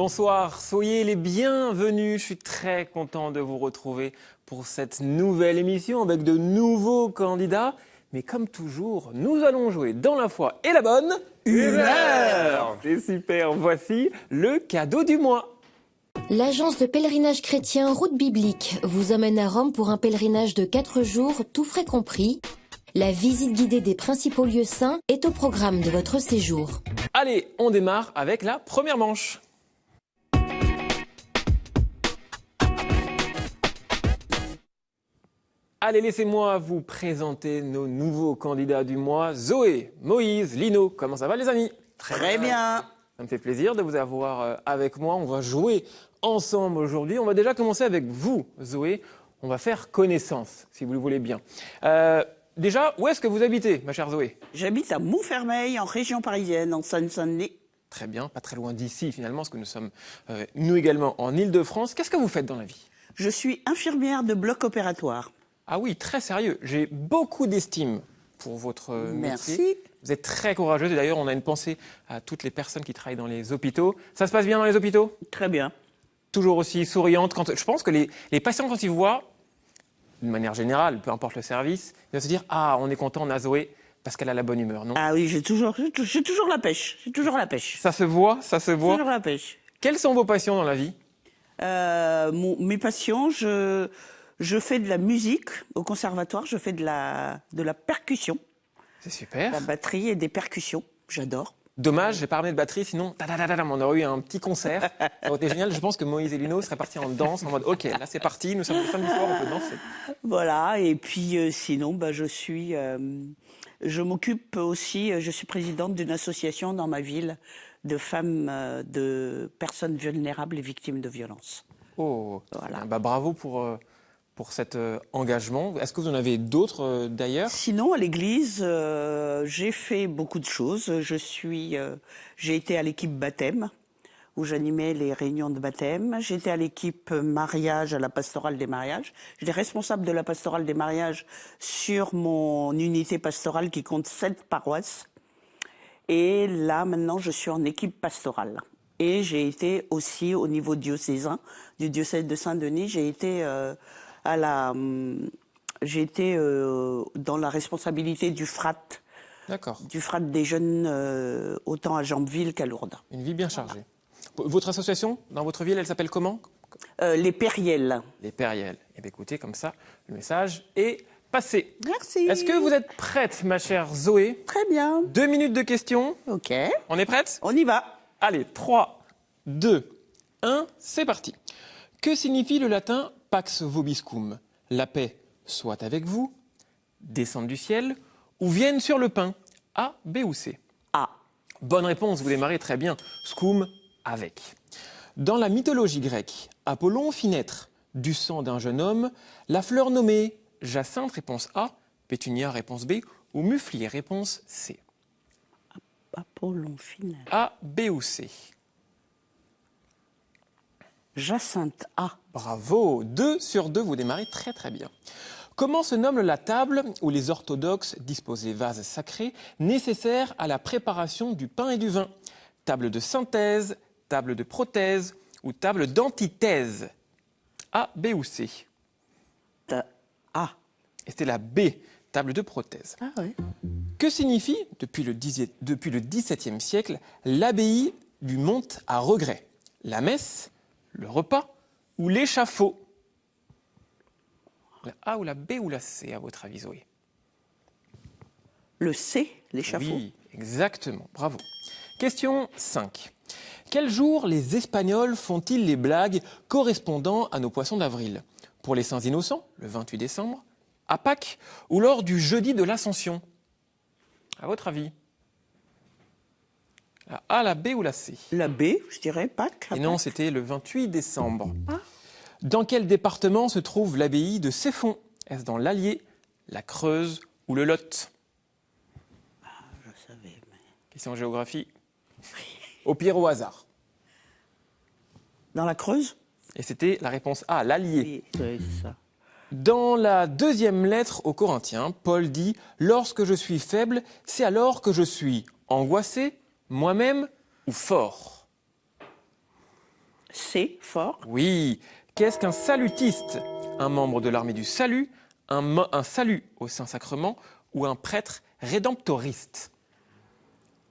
Bonsoir, soyez les bienvenus. Je suis très content de vous retrouver pour cette nouvelle émission avec de nouveaux candidats. Mais comme toujours, nous allons jouer dans la foi et la bonne humeur. C'est super, voici le cadeau du mois. L'agence de pèlerinage chrétien Route Biblique vous emmène à Rome pour un pèlerinage de 4 jours, tout frais compris. La visite guidée des principaux lieux saints est au programme de votre séjour. Allez, on démarre avec la première manche. Allez, laissez-moi vous présenter nos nouveaux candidats du mois. Zoé, Moïse, Lino, comment ça va les amis? Très bien. Ça me fait plaisir de vous avoir avec moi. On va jouer ensemble aujourd'hui. On va déjà commencer avec vous, Zoé. On va faire connaissance, si vous le voulez bien. Déjà, où est-ce que vous habitez, ma chère Zoé? J'habite à Montfermeil, en région parisienne, en Seine-Saint-Denis. Très bien, pas très loin d'ici finalement, parce que nous sommes, nous également, en Île-de-France. Qu'est-ce que vous faites dans la vie? Je suis infirmière de bloc opératoire. Ah oui, très sérieux. J'ai beaucoup d'estime pour votre Merci. métier. Vous êtes très courageuse et d'ailleurs, on a une pensée à toutes les personnes qui travaillent dans les hôpitaux. Ça se passe bien dans les hôpitaux? Très bien. Toujours aussi souriante. Je pense que les patients, quand ils vous voient, d'une manière générale, peu importe le service, ils vont se dire « Ah, on est content, on a Zoé, parce qu'elle a la bonne humeur, non ?» Ah oui, j'ai toujours la pêche. J'ai toujours la pêche. Ça se voit, ça se voit. Toujours la pêche. Quelles sont vos passions dans la vie? Mes passions, je fais de la musique au conservatoire, je fais de la percussion, C'est super. la batterie et des percussions. J'adore. Dommage, j'ai pas ramené de batterie, sinon, on aurait eu un petit concert. Ça aurait été génial. Je pense que Moïse et Lino seraient partis en danse, en mode, OK, là c'est parti, nous sommes le samedi soir, on peut danser. Voilà, et puis sinon, je m'occupe aussi, je suis présidente d'une association dans ma ville de femmes, de personnes vulnérables et victimes de violences. Oh, Voilà. bah, bravo pour cet engagement. Est-ce que vous en avez d'autres d'ailleurs? Sinon, à l'église, j'ai fait beaucoup de choses. J'ai été à l'équipe baptême, où j'animais les réunions de baptême. J'étais à l'équipe mariage, à la pastorale des mariages. J'étais responsable de la pastorale des mariages sur mon unité pastorale qui compte 7 paroisses. Et là, maintenant, je suis en équipe pastorale. Et j'ai été aussi au niveau diocésain, du diocèse de Saint-Denis. J'ai été dans la responsabilité du FRAT. D'accord. Du FRAT des jeunes, autant à Jambeville qu'à Lourdes. Une vie bien chargée. Votre association, dans votre ville, elle s'appelle comment? Les Périels. Les Périels. Eh bien, écoutez, comme ça, le message est passé. Merci. Est-ce que vous êtes prête, ma chère Zoé? Très bien. 2 minutes de questions. Ok. On est prête? On y va. Allez, 3, 2, 1, c'est parti. Que signifie le latin Pax Vobiscum? La paix soit avec vous, descende du ciel ou vienne sur le pain? A, B ou C? A. Bonne réponse, vous démarrez très bien. Scum, avec. Dans la mythologie grecque, Apollon fit naître du sang d'un jeune homme la fleur nommée Jacinthe, réponse A, Pétunia, réponse B, ou Muflier, réponse C. Apollon final. A, B ou C? Jacinthe A. Bravo, 2 sur 2, vous démarrez très très bien. Comment se nomme la table où les orthodoxes disposaient vases sacrés nécessaires à la préparation du pain et du vin? Table de synthèse, table de prothèse ou table d'antithèse? A, B ou C? A. Et c'était la B, table de prothèse. Ah oui. Que signifie, depuis le XVIIe siècle, l'abbaye du Mont à regret? La messe, le repas ou l'échafaud? La A ou la B ou la C, à votre avis, Zoé? Le C, l'échafaud. Oui, exactement. Bravo. Question 5. Quel jour les Espagnols font-ils les blagues correspondant à nos poissons d'avril? Pour les Saints Innocents, le 28 décembre, à Pâques ou lors du jeudi de l'Ascension? À votre avis? La A, la B ou la C? La B, je dirais, Pâques. Et non, c'était le 28 décembre. Ah. Dans quel département se trouve l'abbaye de Ceffonds? Est-ce dans l'Allier, la Creuse ou le Lot? Je savais, mais... Question géographie. Au pire, au hasard. Dans la Creuse? Et c'était la réponse A, l'Allier. Oui, c'est ça. Dans la deuxième lettre aux Corinthiens, Paul dit « Lorsque je suis faible, c'est alors que je suis angoissé, moi-même ou fort ». C, fort. Oui. Qu'est-ce qu'un salutiste? Un membre de l'armée du salut, un salut au Saint-Sacrement ou un prêtre rédemptoriste?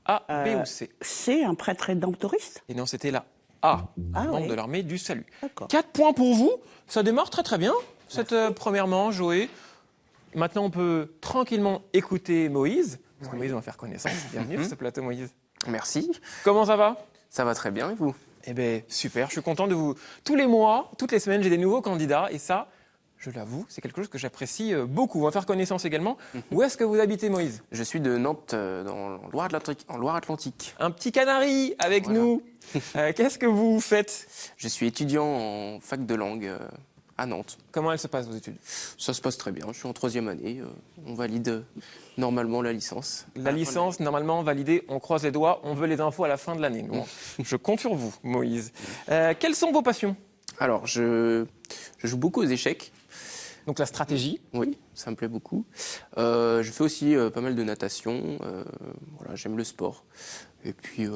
A, B ou C? C, un prêtre rédemptoriste. Et non, c'était la A, Ah, membre oui. de l'armée du salut. D'accord. 4 points pour vous. Ça démarre très très bien, cette première manche, Joé. Maintenant, on peut tranquillement écouter Moïse. Parce que Moïse, on va faire connaissance. Bienvenue sur ce plateau, Moïse. Merci, Comment ça va? ça va très bien et vous? Eh bien, super. Je suis content de vous... Tous les mois, toutes les semaines, j'ai des nouveaux candidats. Et ça, je l'avoue, c'est quelque chose que j'apprécie beaucoup. On va faire connaissance également. Où est-ce que vous habitez, Moïse? Je suis de Nantes, en Loire-Atlantique. Un petit canari avec Voilà. nous. Qu'est-ce que vous faites? Je suis étudiant en fac de langue à Nantes. Comment elles se passent, vos études? Ça se passe très bien, je suis en 3e année, on valide normalement la licence. La licence, normalement validée, on croise les doigts, on veut les infos à la fin de l'année. Bon, je compte sur vous, Moïse. Quelles sont vos passions? Alors, je joue beaucoup aux échecs, Donc la stratégie. oui, ça me plaît beaucoup. Je fais aussi pas mal de natation, voilà, j'aime le sport. Et puis,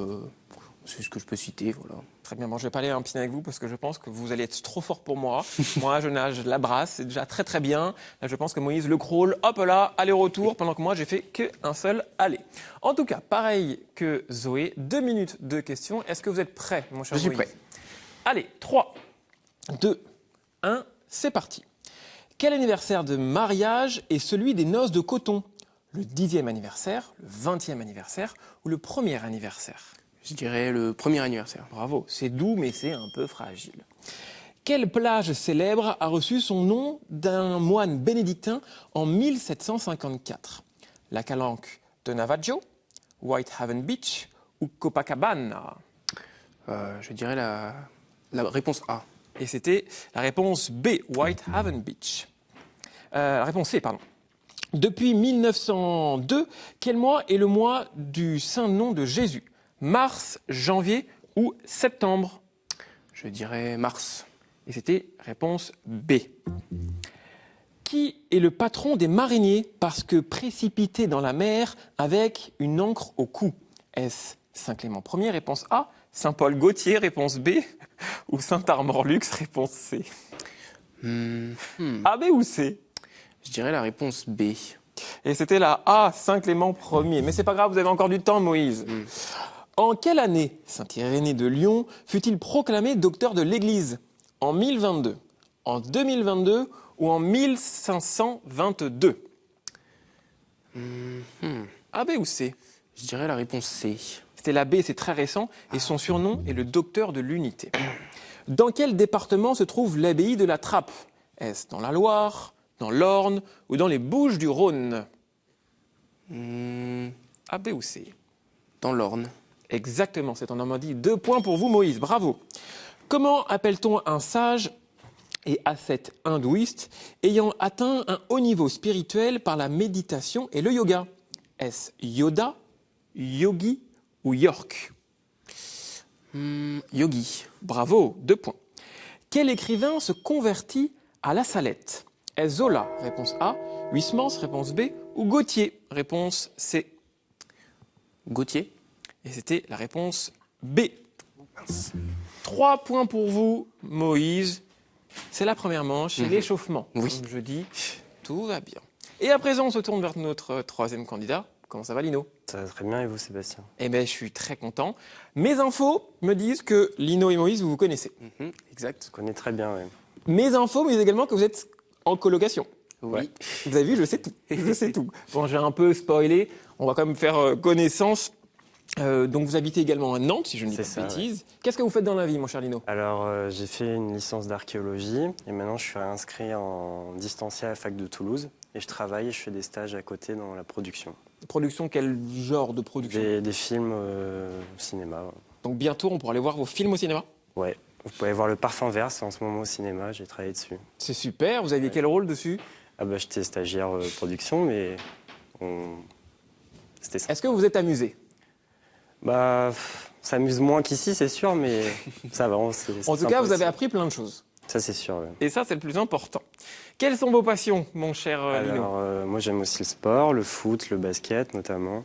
c'est ce que je peux citer, voilà. Très bien, bon, je vais pas aller à un piscine avec vous parce que je pense que vous allez être trop fort pour moi. Moi, je nage la brasse, c'est déjà très très bien. Là, je pense que Moïse le crawl, hop là, aller-retour, pendant que moi, j'ai fait qu'un seul aller. En tout cas, pareil que Zoé, 2 minutes de questions. Est-ce que vous êtes prêt, mon cher Je suis Moïse? prêt. Allez, 3, 2, 1, c'est parti. Quel anniversaire de mariage est celui des noces de coton? Le 10e anniversaire, le 20e anniversaire ou le premier anniversaire? Je dirais le premier anniversaire. Bravo, c'est doux mais c'est un peu fragile. Quelle plage célèbre a reçu son nom d'un moine bénédictin en 1754? La Calanque de Navajo, Whitehaven Beach ou Copacabana? Je dirais la réponse A. Et c'était la réponse B, Whitehaven Beach. La réponse C, pardon. Depuis 1902, quel mois est le mois du saint nom de Jésus? Mars, janvier ou septembre? Je dirais mars. Et c'était réponse B. Qui est le patron des mariniers parce que précipité dans la mer avec une ancre au cou? Est-ce Saint-Clément Ier, réponse A, Saint-Paul Gaultier, réponse B, ou Saint-Armand-Lux, réponse C? A, B ou C? Je dirais la réponse B. Et c'était la A, Saint-Clément Ier. Mais c'est pas grave, vous avez encore du temps, Moïse. En quelle année Saint-Irénée de Lyon fut-il proclamé docteur de l'Église? En 1022, en 2022 ou en 1522? A, B ou C? Je dirais la réponse C. C'était la B, c'est très récent, et son surnom est le docteur de l'unité. Dans quel département se trouve l'abbaye de la Trappe? Est-ce dans la Loire, dans l'Orne ou dans les Bouches-du-Rhône? A, B ou C? Dans l'Orne. Exactement, c'est en Normandie. 2 points pour vous, Moïse, bravo. Comment appelle-t-on un sage et ascète hindouiste ayant atteint un haut niveau spirituel par la méditation et le yoga? Est-ce Yoda, Yogi ou York? Yogi. Bravo, 2 points. Quel écrivain se convertit à la Salette? Est-ce Zola, réponse A, Huysmans, réponse B, ou Gautier, réponse C? Gauthier. Et c'était la réponse B. 3 points pour vous, Moïse. C'est la première manche, c'est l'échauffement. Oui. Comme je dis, tout va bien. Et à présent, on se tourne vers notre 3e candidat. Comment ça va, Lino? Ça va très bien et vous, Sébastien? Eh bien, je suis très content. Mes infos me disent que Lino et Moïse, vous vous connaissez. Exact. Je connais très bien, oui. Mes infos me disent également que vous êtes en colocation. Oui. Vous avez vu, je sais tout. Je sais tout. Bon, j'ai un peu spoilé. On va quand même faire connaissance. Donc, vous habitez également à Nantes, si je ne dis pas de C'est ça, bêtises. Qu'est-ce que vous faites dans la vie, mon cher Lino? Alors, j'ai fait une licence d'archéologie et maintenant je suis inscrit en distanciel à la fac de Toulouse et je travaille et je fais des stages à côté dans la production. Production, quel genre de production? Des films au cinéma. Donc, bientôt, on pourra aller voir vos films au cinéma? Ouais. Vous pouvez voir Le Parfum Vert, c'est en ce moment au cinéma, j'ai travaillé dessus. C'est super. Vous aviez quel rôle dessus? Ah bah, j'étais stagiaire production, mais c'était ça. Est-ce que vous vous êtes amusé? Bah, ça amuse moins qu'ici, c'est sûr, mais ça va. En tout cas, vous avez appris plein de choses. Ça, c'est sûr, ouais. Et ça, c'est le plus important. Quelles sont vos passions, mon cher Lino? Alors, moi, j'aime aussi le sport, le foot, le basket notamment,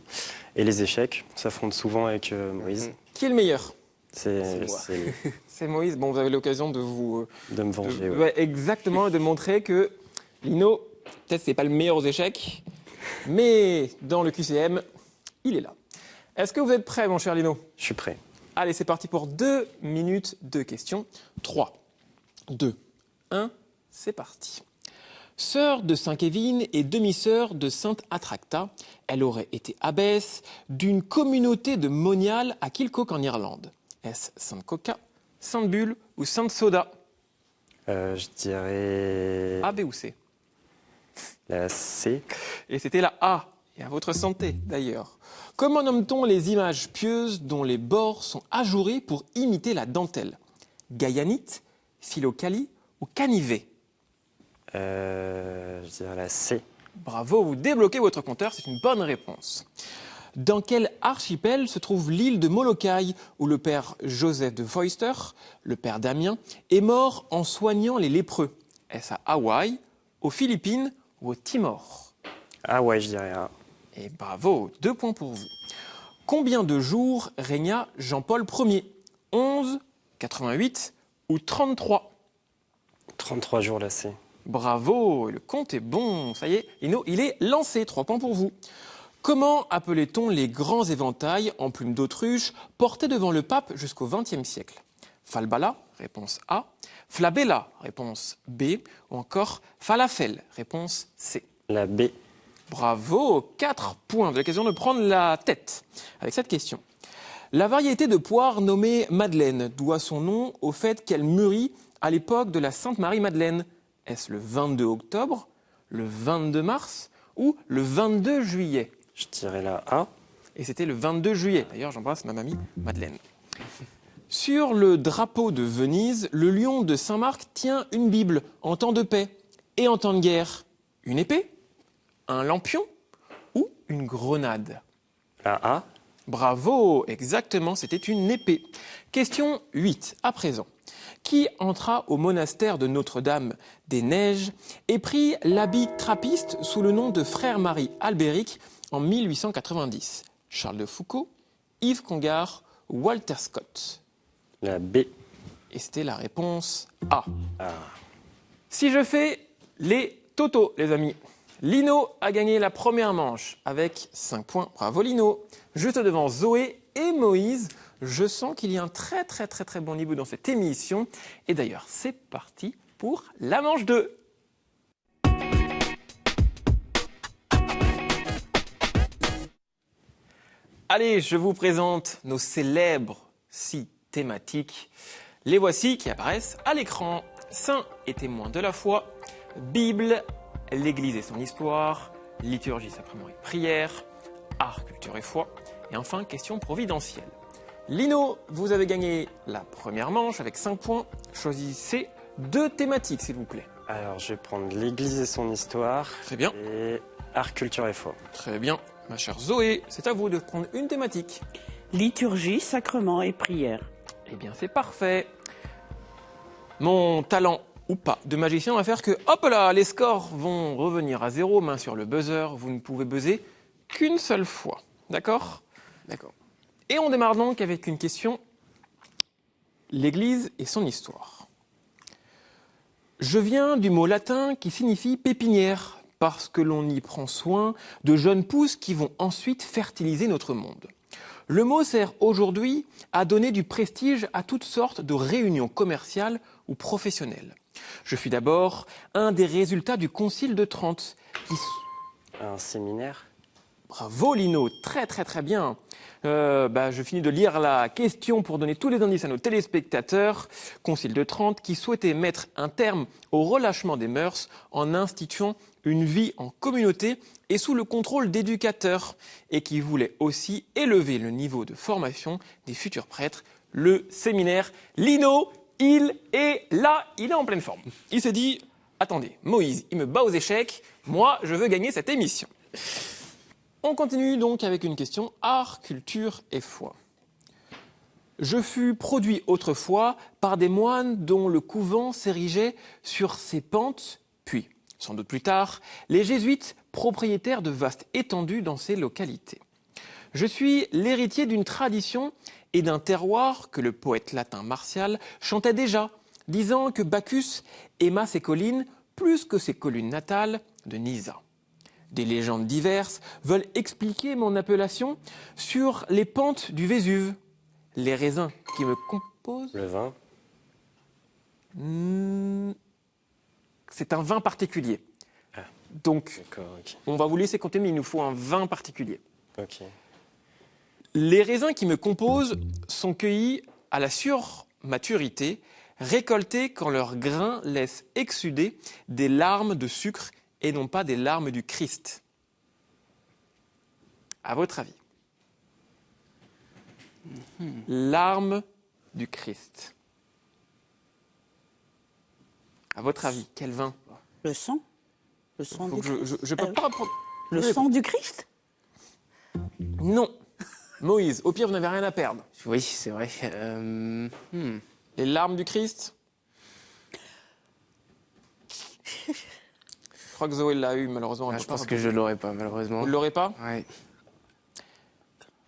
et les échecs. On s'affronte souvent avec Moïse. Qui est le meilleur? C'est moi. c'est C'est Moïse. Bon, vous avez l'occasion de vous... de me venger. ouais. Ouais, exactement, de montrer que Lino, peut-être c'est pas le meilleur aux échecs, mais dans le QCM, il est là. Est-ce que vous êtes prêt, mon cher Lino? Je suis prêt. Allez, c'est parti pour 2 minutes de questions. 3, 2, 1, c'est parti. Sœur de Saint Kévin et demi-sœur de Sainte Attracta, elle aurait été abbesse d'une communauté de moniales à Kilcock en Irlande. Est-ce Sainte Coca, Sainte Bulle ou Sainte Soda? Je dirais A, B ou C? la C. Et c'était la A. Et à votre santé, d'ailleurs. Comment nomme-t-on les images pieuses dont les bords sont ajourés pour imiter la dentelle? Gaïanite, philocalie ou canivet? Je dirais la C. Bravo, vous débloquez votre compteur, c'est une bonne réponse. Dans quel archipel se trouve l'île de Molokai, où le père Joseph de Foyster, le père Damien, est mort en soignant les lépreux? Est-ce à Hawaï, aux Philippines ou au Timor? Ah ouais, je dirais A. Et bravo, 2 points pour vous. Combien de jours régna Jean-Paul Ier? 11, 88 ou 33? 33 jours, la C. Bravo, le compte est bon. Ça y est, Lino, il est lancé. 3 points pour vous. Comment appelait-on les grands éventails en plumes d'autruche portés devant le pape jusqu'au XXe siècle? Falbala, réponse A. Flabella, réponse B. Ou encore falafel, réponse C. La B. Bravo, 4 points. Vous avez l'occasion de prendre la tête avec cette question. La variété de poire nommée Madeleine doit son nom au fait qu'elle mûrit à l'époque de la Sainte Marie-Madeleine. Est-ce le 22 octobre, le 22 mars ou le 22 juillet? Je dirais la A. Et c'était le 22 juillet. D'ailleurs, j'embrasse ma mamie Madeleine. Sur le drapeau de Venise, le lion de Saint-Marc tient une Bible en temps de paix et en temps de guerre. Une épée, un lampion ou une grenade? La A. Bravo, exactement, c'était une épée. Question 8, à présent. Qui entra au monastère de Notre-Dame-des-Neiges et prit l'habit trappiste sous le nom de Frère Marie Albéric en 1890? Charles de Foucauld, Yves Congar ou Walter Scott? La B. Et c'était la réponse A. Ah. Si je fais les totaux, les amis. Lino a gagné la première manche avec 5 points. Bravo Lino. Juste devant Zoé et Moïse. Je sens qu'il y a un très bon niveau dans cette émission. Et d'ailleurs, c'est parti pour la manche 2. Allez, je vous présente nos célèbres 6 thématiques. Les voici qui apparaissent à l'écran. Saints et témoins de la foi, Bible, l'Église et son histoire, liturgie, sacrement et prière, art, culture et foi, et enfin, question providentielle. Lino, vous avez gagné la première manche avec 5 points. Choisissez 2 thématiques, s'il vous plaît. Alors, je vais prendre l'Église et son histoire. Très bien. Et art, culture et foi. Très bien. Ma chère Zoé, c'est à vous de prendre une thématique. Liturgie, sacrement et prière. Eh bien, c'est parfait. Mon talent ou pas de magicien va faire que, hop là, les scores vont revenir à 0, main sur le buzzer. Vous ne pouvez buzzer qu'une seule fois. D'accord? D'accord. Et on démarre donc avec une question. L'Église et son histoire. Je viens du mot latin qui signifie pépinière, parce que l'on y prend soin de jeunes pousses qui vont ensuite fertiliser notre monde. Le mot sert aujourd'hui à donner du prestige à toutes sortes de réunions commerciales ou professionnelles. Je fus d'abord un des résultats du Concile de Trente. Un séminaire. Bravo Lino, très bien. Je finis de lire la question pour donner tous les indices à nos téléspectateurs. Concile de Trente qui souhaitait mettre un terme au relâchement des mœurs en instituant une vie en communauté et sous le contrôle d'éducateurs et qui voulait aussi élever le niveau de formation des futurs prêtres. Le séminaire Lino, il est là, il est en pleine forme. Il s'est dit, attendez, Moïse, il me bat aux échecs, moi je veux gagner cette émission. On continue donc avec une question art, culture et foi. Je fus produit autrefois par des moines dont le couvent s'érigeait sur ses pentes, puis, sans doute plus tard, les jésuites propriétaires de vastes étendues dans ces localités. Je suis l'héritier d'une tradition et d'un terroir que le poète latin Martial chantait déjà, disant que Bacchus aima ses collines plus que ses collines natales de Nisa. Des légendes diverses veulent expliquer mon appellation sur les pentes du Vésuve. Les raisins qui me composent... Le vin. C'est un vin particulier. Ah. Donc, D'accord, ok. on va vous laisser compter, mais il nous faut un vin particulier. Ok. Les raisins qui me composent sont cueillis à la surmaturité, récoltés quand leurs grains laissent exsuder des larmes de sucre et non pas des larmes du Christ. À votre avis? Larmes du Christ. À votre avis, quel vin? Le sang. Le sang Faut du que Christ. je peux pas prendre... Le sang du Christ. Non. Moïse, au pire, vous n'avez rien à perdre. Oui, c'est vrai. Les larmes du Christ. Je crois que Zoé l'a eu, malheureusement. Je pense que je l'aurais pas, malheureusement. Vous ne l'aurez pas? Ouais.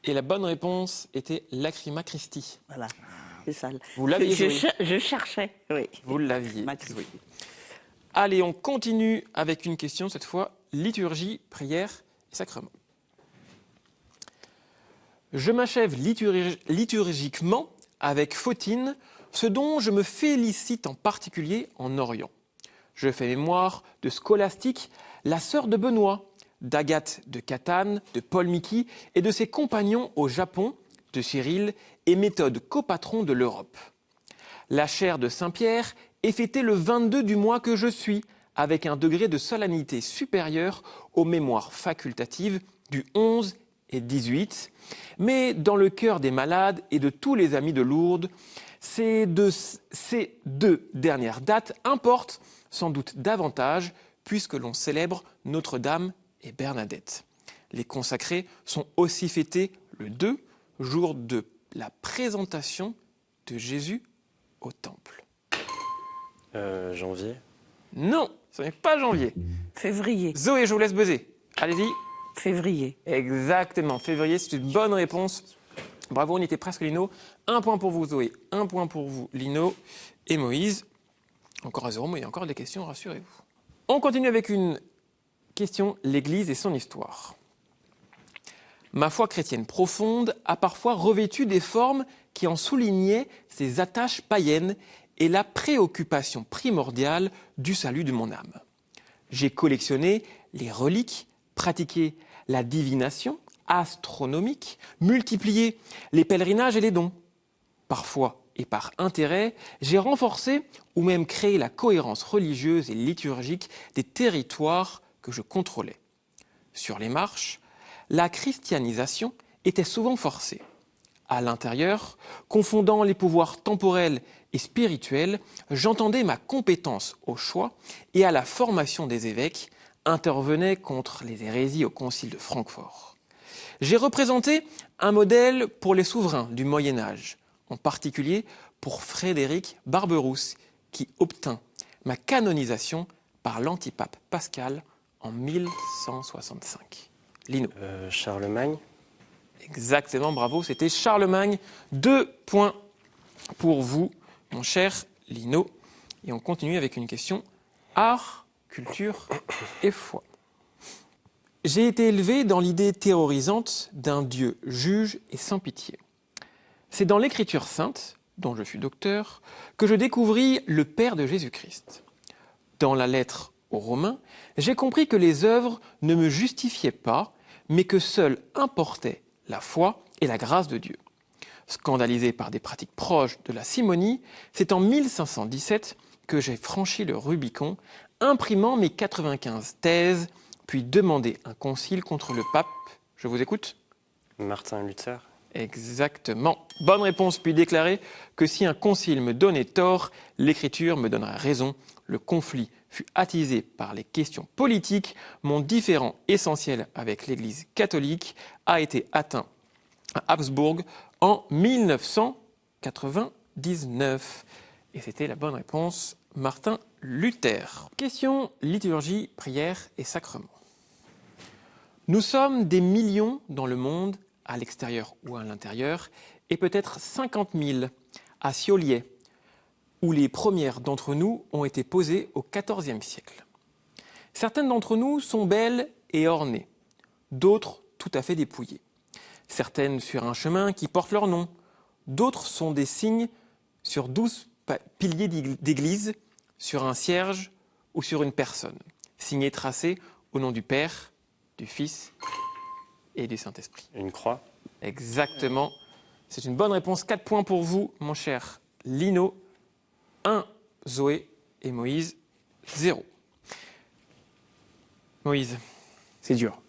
Et la bonne réponse était Lacrima Christi. Voilà. C'est ça. Vous l'aviez, Zoé. Je cherchais, oui. Vous l'aviez. Ma Christi. Zoé. Allez, on continue avec une question, cette fois, liturgie, prière et sacrement. Je m'achève liturgiquement avec Photine, ce dont je me félicite en particulier en Orient. Je fais mémoire de Scolastique, la sœur de Benoît, d'Agathe de Catane, de Paul Miki et de ses compagnons au Japon, de Cyril et méthode copatron de l'Europe. La chaire de Saint-Pierre est fêtée le 22 du mois que je suis, avec un degré de solennité supérieur aux mémoires facultatives du 11 et 18. Mais dans le cœur des malades et de tous les amis de Lourdes, ces deux dernières dates importent sans doute davantage puisque l'on célèbre Notre-Dame et Bernadette. Les consacrés sont aussi fêtés le 2, jour de la présentation de Jésus au temple. Janvier. Non, ce n'est pas janvier. Février. Zoé, je vous laisse buzzer. Allez-y. Février. Exactement, février, c'est une bonne réponse. Bravo, on y était presque, Lino. 1 point pour vous, Zoé. 1 point pour vous, Lino et Moïse. Encore à 0, mais il y a encore des questions, rassurez-vous. On continue avec une question, l'Église et son histoire. Ma foi chrétienne profonde a parfois revêtu des formes qui en soulignaient ses attaches païennes et la préoccupation primordiale du salut de mon âme. J'ai collectionné les reliques, pratiqué la divination astronomique, multiplié les pèlerinages et les dons. Parfois, et par intérêt, j'ai renforcé ou même créé la cohérence religieuse et liturgique des territoires que je contrôlais. Sur les marches, la christianisation était souvent forcée. À l'intérieur, confondant les pouvoirs temporels et spirituels, j'entendais ma compétence au choix et à la formation des évêques, intervenait contre les hérésies au concile de Francfort. J'ai représenté un modèle pour les souverains du Moyen-Âge, en particulier pour Frédéric Barberousse, qui obtint ma canonisation par l'antipape Pascal en 1165. Lino. Charlemagne. Exactement, bravo, c'était Charlemagne. 2 points pour vous, mon cher Lino. Et on continue avec une question art, culture et foi. J'ai été élevé dans l'idée terrorisante d'un Dieu juge et sans pitié. C'est dans l'Écriture sainte, dont je suis docteur, que je découvris le Père de Jésus-Christ. Dans la lettre aux Romains, j'ai compris que les œuvres ne me justifiaient pas, mais que seule importait la foi et la grâce de Dieu. Scandalisé par des pratiques proches de la simonie, c'est en 1517 que j'ai franchi le Rubicon, imprimant mes 95 thèses, puis demandé un concile contre le pape. Je vous écoute. Martin Luther. Exactement. Bonne réponse, puis déclarer que si un concile me donnait tort, l'Écriture me donnerait raison. Le conflit fut attisé par les questions politiques. Mon différend essentiel avec l'Église catholique a été atteint à Habsbourg en 1999. Et c'était la bonne réponse, Martin Luther. Question liturgie, prière et sacrement. Nous sommes des millions dans le monde à l'extérieur ou à l'intérieur, et peut-être 50 000 à Siolier, où les premières d'entre nous ont été posées au XIVe siècle. Certaines d'entre nous sont belles et ornées, d'autres tout à fait dépouillées. Certaines sur un chemin qui porte leur nom, d'autres sont des signes sur 12 piliers d'église, sur un cierge ou sur une personne, signés tracés au nom du Père, du Fils et du Saint-Esprit. Une croix. Exactement. C'est une bonne réponse. 4 points pour vous, mon cher Lino. 1, Zoé et Moïse, 0. Moïse, C'est dur.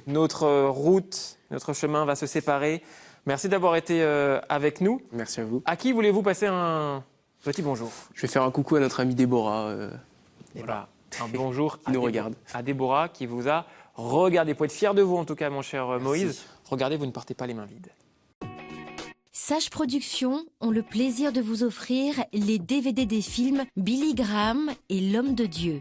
notre route, notre chemin va se séparer. Merci d'avoir été avec nous. Merci à vous. À qui voulez-vous passer un petit bonjour? Je vais faire un coucou à notre amie Déborah. Voilà. Un bonjour Qui nous regarde. à Déborah qui vous a regardé. Vous pouvez être fier de vous en tout cas, mon cher Moïse. Regardez, vous ne partez pas les mains vides. Sage Productions ont le plaisir de vous offrir les DVD des films Billy Graham et L'Homme de Dieu.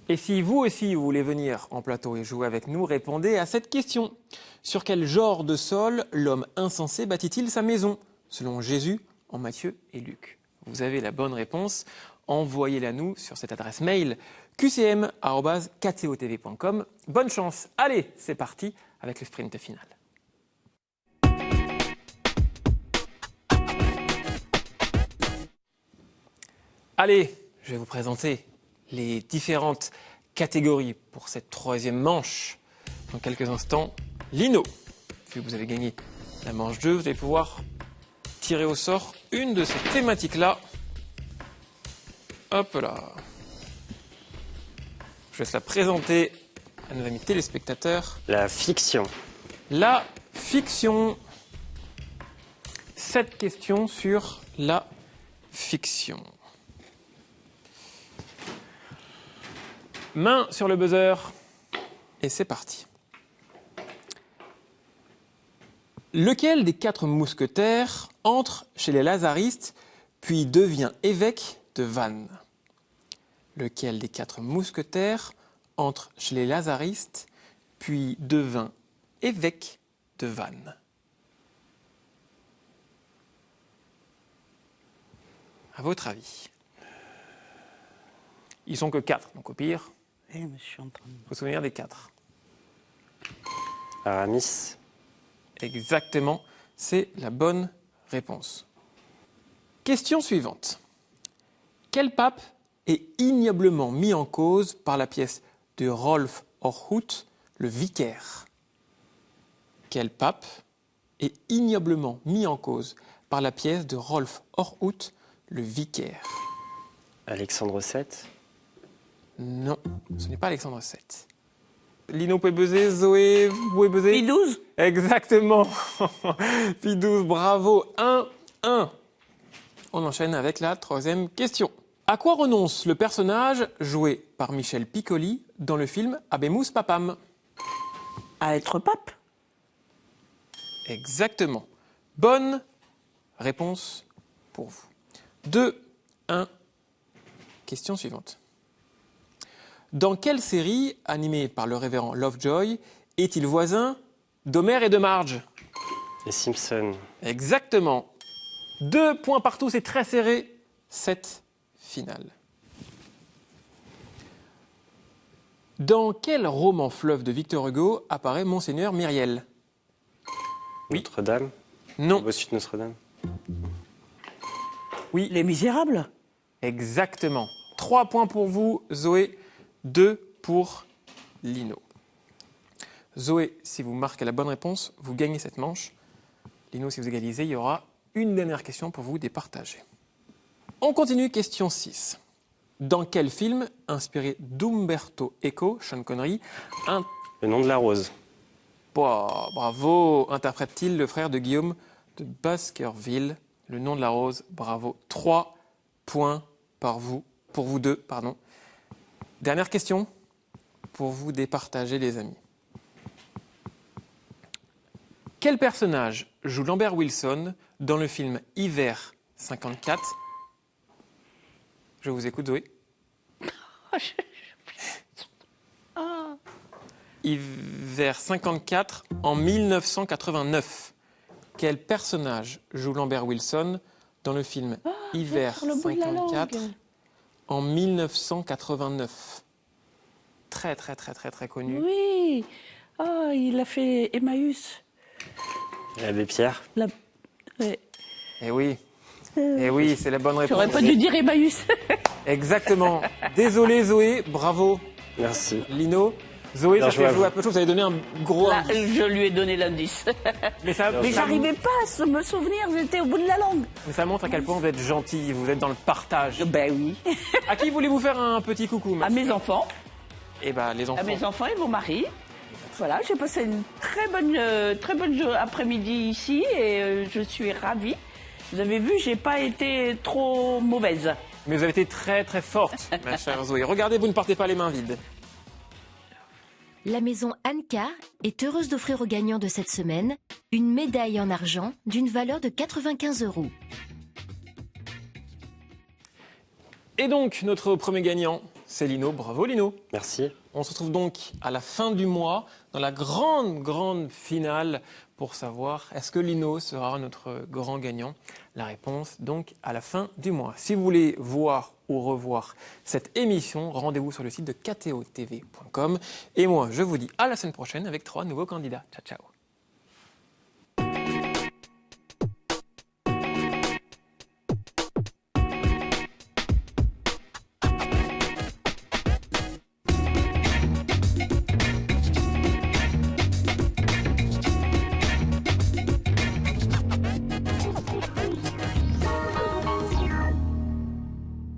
Et si vous aussi vous voulez venir en plateau et jouer avec nous, répondez à cette question. Sur quel genre de sol l'homme insensé bâtit-il sa maison, selon Jésus en Matthieu et Luc? Vous avez la bonne réponse. Envoyez-la nous sur cette adresse mail qcm@ktotv.com. Bonne chance. Allez, c'est parti avec le sprint final. Allez, je vais vous présenter les différentes catégories pour cette troisième manche. Dans quelques instants, Lino, vu que vous avez gagné la manche 2, vous allez pouvoir tirer au sort une de ces thématiques-là. Hop là. Je laisse la présenter à nos amis téléspectateurs. La fiction. La fiction. 7 questions sur la fiction. Main sur le buzzer. Et c'est parti. Lequel des 4 mousquetaires entre chez les Lazaristes puis devient évêque de Vannes? Lequel des 4 mousquetaires entre chez les Lazaristes puis devint évêque de Vannes? À votre avis? Ils sont que 4, donc au pire, Eh, mais je suis en train de... faut se souvenir des 4. Aramis. Exactement, c'est la bonne réponse. Question suivante. Quel pape est ignoblement mis en cause par la pièce de Rolf Orhut, le vicaire? Quel pape est ignoblement mis en cause par la pièce de Rolf Orhut, le vicaire? Alexandre VII. Non, ce n'est pas Alexandre VII. Lino peut buzzer, Zoé, vous pouvez buzzer? Pie 12 Exactement. Pie 12, bravo. 1-1. On enchaîne avec la troisième question. À quoi renonce le personnage joué par Michel Piccoli dans le film Habemus Papam? À être pape. Exactement. Bonne réponse pour vous. 2-1. Question suivante. Dans quelle série, animée par le révérend Lovejoy, est-il voisin d'Homer et de Marge? Les Simpsons. Exactement. 2 points partout, c'est très serré. 7 finales. Dans quel roman fleuve de Victor Hugo apparaît Monseigneur Myriel? Oui. Notre-Dame. Non. Bossuet Notre-Dame. Oui. Les Misérables. Exactement. 3 points pour vous, Zoé. 2 pour Lino. Zoé, si vous marquez la bonne réponse, vous gagnez cette manche. Lino, si vous égalisez, il y aura une dernière question pour vous départager. On continue, question 6. Dans quel film, inspiré d'Umberto Eco, Sean Connery, Le nom de la rose. bravo, interprète-t-il le frère de Guillaume de Baskerville? Le nom de la rose, bravo. 3 points pour vous deux, pardon. Dernière question pour vous départager, les amis. Quel personnage joue Lambert Wilson dans le film Hiver 54? Je vous écoute, Zoé. Hiver 54 en 1989. Quel personnage joue Lambert Wilson dans le film Hiver sur le bout de la 54 langue. en 1989? Très connu. Oui. Ah, il a fait Emmaüs. L'abbé Pierre. Ouais. Eh oui. Eh oui, c'est la bonne réponse. J'aurais pas dû dire Emmaüs. Exactement. Désolé Zoé, bravo. Merci. Lino. Zoé, Non, ça je vois fait jouer vous. à peu de choses. Vous avez donné un gros Là, indice. je lui ai donné l'indice. Mais ça, Mais j'arrivais pas à me souvenir, j'étais au bout de la langue. mais ça montre à quel point vous êtes gentil, vous êtes dans le partage. Ben oui. À qui voulez-vous faire un petit coucou, À Mathieu? mes enfants, Eh ben, les enfants. à mes enfants et mon mari. Voilà, j'ai passé une très bonne après-midi ici et je suis ravie. Vous avez vu, j'ai pas été trop mauvaise. Mais vous avez été très forte, ma chère Zoé. Regardez, vous ne partez pas les mains vides. La maison Anka est heureuse d'offrir aux gagnants de cette semaine une médaille en argent d'une valeur de 95 €. Et donc, notre premier gagnant, c'est Lino. Bravo Lino. Merci. On se retrouve donc à la fin du mois, dans la grande finale, pour savoir est-ce que Lino sera notre grand gagnant. La réponse, donc, à la fin du mois. Si vous voulez voir ou revoir cette émission, rendez-vous sur le site de ktotv.com. Et moi, je vous dis à la semaine prochaine avec 3 nouveaux candidats. Ciao, ciao.